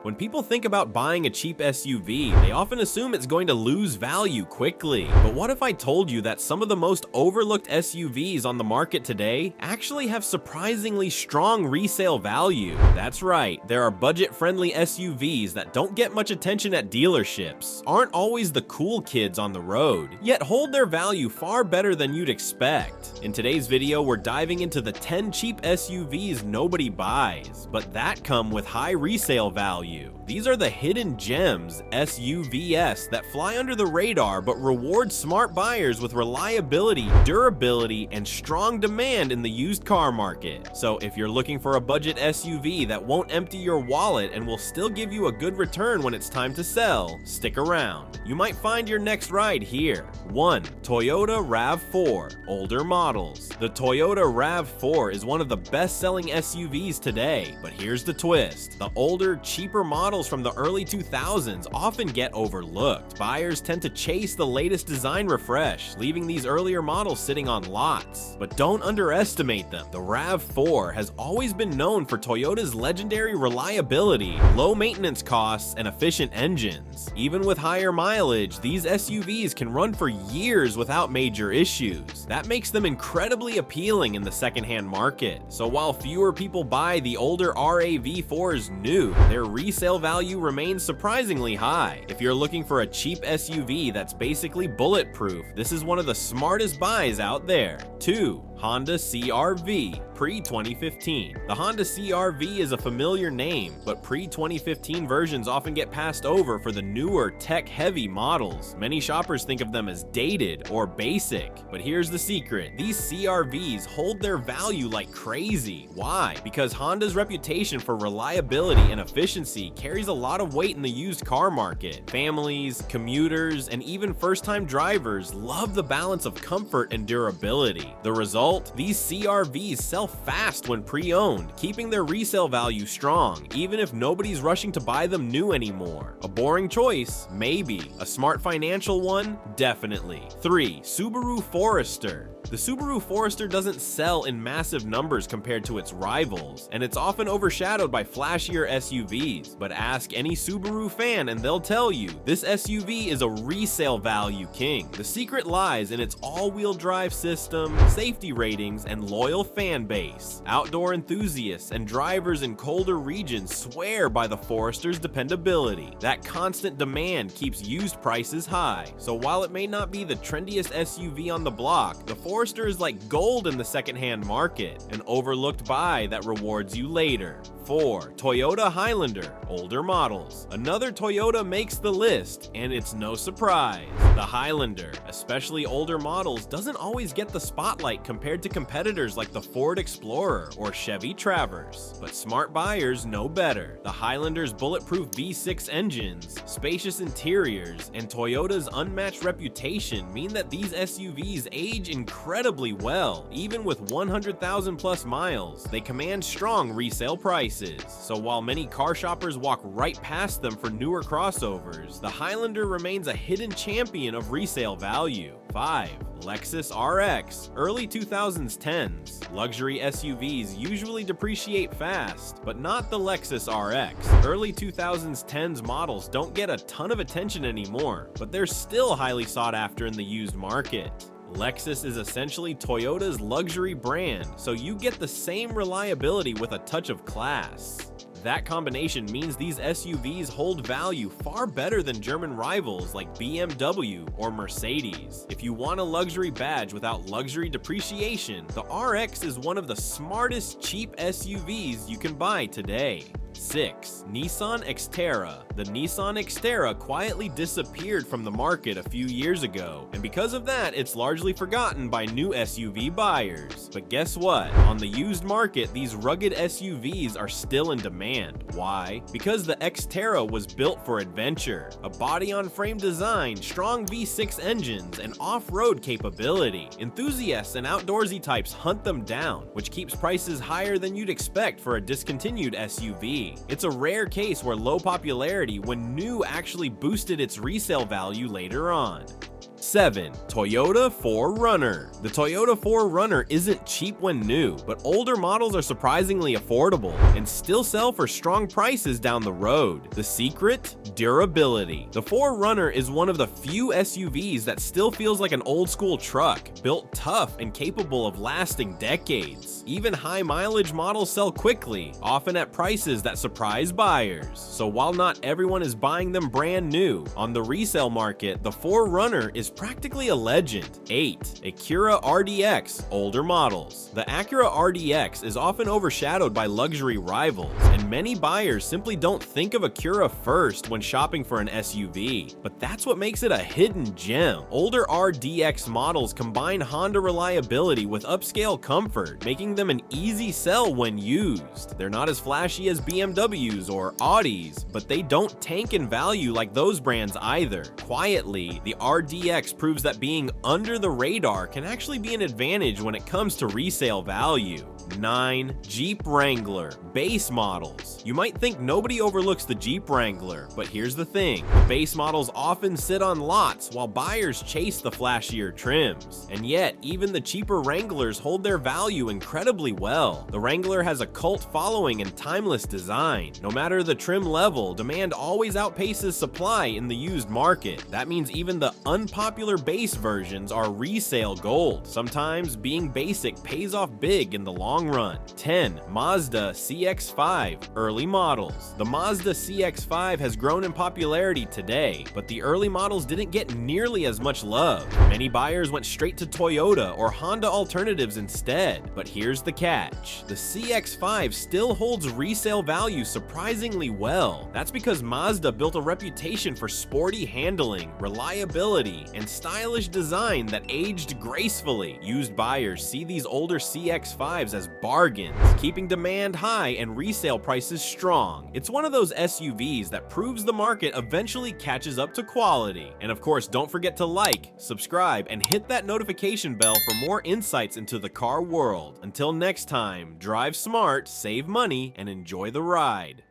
When people think about buying a cheap SUV, they often assume it's going to lose value quickly. But what if I told you that some of the most overlooked SUVs on the market today actually have surprisingly strong resale value? That's right, there are budget-friendly SUVs that don't get much attention at dealerships, aren't always the cool kids on the road, yet hold their value far better than you'd expect. In today's video, we're diving into the 10 cheap SUVs nobody buys, but that come with high resale value. These are the hidden gems, SUVs, that fly under the radar but reward smart buyers with reliability, durability, and strong demand in the used car market. So if you're looking for a budget SUV that won't empty your wallet and will still give you a good return when it's time to sell, stick around. You might find your next ride here. 1. Toyota RAV4, older models. The Toyota RAV4 is one of the best-selling SUVs today, but here's the twist. The older, cheaper models from the early 2000s often get overlooked. Buyers tend to chase the latest design refresh, leaving these earlier models sitting on lots. But don't underestimate them. The RAV4 has always been known for Toyota's legendary reliability, low maintenance costs, and efficient engines. Even with higher mileage, these SUVs can run for years without major issues. That makes them incredibly appealing in the secondhand market. So while fewer people buy the older RAV4s new, their resale value remains surprisingly high. If you're looking for a cheap SUV that's basically bulletproof, this is one of the smartest buys out there. 2. Honda CR-V, pre-2015. The Honda CR-V is a familiar name, but pre-2015 versions often get passed over for the newer, tech-heavy models. Many shoppers think of them as dated or basic, but here's the secret. These CR-Vs hold their value like crazy. Why? Because Honda's reputation for reliability and efficiency carries a lot of weight in the used car market. Families, commuters, and even first-time drivers love the balance of comfort and durability. The result? These CR-Vs sell fast when pre-owned, keeping their resale value strong, even if nobody's rushing to buy them new anymore. A boring choice? Maybe. A smart financial one? Definitely. 3. Subaru Forester. The Subaru Forester doesn't sell in massive numbers compared to its rivals, and it's often overshadowed by flashier SUVs. But ask any Subaru fan and they'll tell you, this SUV is a resale value king. The secret lies in its all-wheel drive system, safety ratings, and loyal fan base. Outdoor enthusiasts and drivers in colder regions swear by the Forester's dependability. That constant demand keeps used prices high. So while it may not be the trendiest SUV on the block, the Forester is like gold in the secondhand market, an overlooked buy that rewards you later. 4. Toyota Highlander, older models. Another Toyota makes the list, and it's no surprise. The Highlander, especially older models, doesn't always get the spotlight compared to competitors like the Ford Explorer or Chevy Traverse. But smart buyers know better. The Highlander's bulletproof V6 engines, spacious interiors, and Toyota's unmatched reputation mean that these SUVs age incredibly well. Even with 100,000 plus miles, they command strong resale prices. So while many car shoppers walk right past them for newer crossovers, the Highlander remains a hidden champion of resale value. 5. Lexus RX, early 2010s. Luxury SUVs usually depreciate fast, but not the Lexus RX. Early 2010s models don't get a ton of attention anymore, but they're still highly sought after in the used market. Lexus is essentially Toyota's luxury brand, so you get the same reliability with a touch of class. That combination means these SUVs hold value far better than German rivals like BMW or Mercedes. If you want a luxury badge without luxury depreciation, the RX is one of the smartest cheap SUVs you can buy today. 6. Nissan Xterra. The Nissan Xterra quietly disappeared from the market a few years ago, and because of that, it's largely forgotten by new SUV buyers. But guess what? On the used market, these rugged SUVs are still in demand. Why? Because the Xterra was built for adventure. A body-on-frame design, strong V6 engines, and off-road capability. Enthusiasts and outdoorsy types hunt them down, which keeps prices higher than you'd expect for a discontinued SUV. It's a rare case where low popularity when new actually boosted its resale value later on. 7. Toyota 4Runner. The Toyota 4Runner isn't cheap when new, but older models are surprisingly affordable and still sell for strong prices down the road. The secret? Durability. The 4Runner is one of the few SUVs that still feels like an old-school truck, built tough and capable of lasting decades. Even high-mileage models sell quickly, often at prices that surprise buyers. So while not everyone is buying them brand new, on the resale market, the 4Runner is practically a legend. 8. Acura RDX, older models. The Acura RDX is often overshadowed by luxury rivals, and many buyers simply don't think of Acura first when shopping for an SUV. But that's what makes it a hidden gem. Older RDX models combine Honda reliability with upscale comfort, making them an easy sell when used. They're not as flashy as BMWs or Audis, but they don't tank in value like those brands either. Quietly, the RDX proves that being under the radar can actually be an advantage when it comes to resale value. 9. Jeep Wrangler, base models. You might think nobody overlooks the Jeep Wrangler, but here's the thing. The base models often sit on lots while buyers chase the flashier trims. And yet, even the cheaper Wranglers hold their value incredibly well. The Wrangler has a cult following and timeless design. No matter the trim level, demand always outpaces supply in the used market. That means even the unpopular base versions are resale gold. Sometimes being basic pays off big in the long run. 10. Mazda CX-5, early models. The Mazda CX-5 has grown in popularity today, but the early models didn't get nearly as much love. Many buyers went straight to Toyota or Honda alternatives instead. But here's the catch. The CX-5 still holds resale value surprisingly well. That's because Mazda built a reputation for sporty handling, reliability, and stylish design that aged gracefully. Used buyers see these older CX-5s as bargains, keeping demand high and resale prices strong. It's one of those SUVs that proves the market eventually catches up to quality. And of course, don't forget to like, subscribe, and hit that notification bell for more insights into the car world. Until next time, drive smart, save money, and enjoy the ride.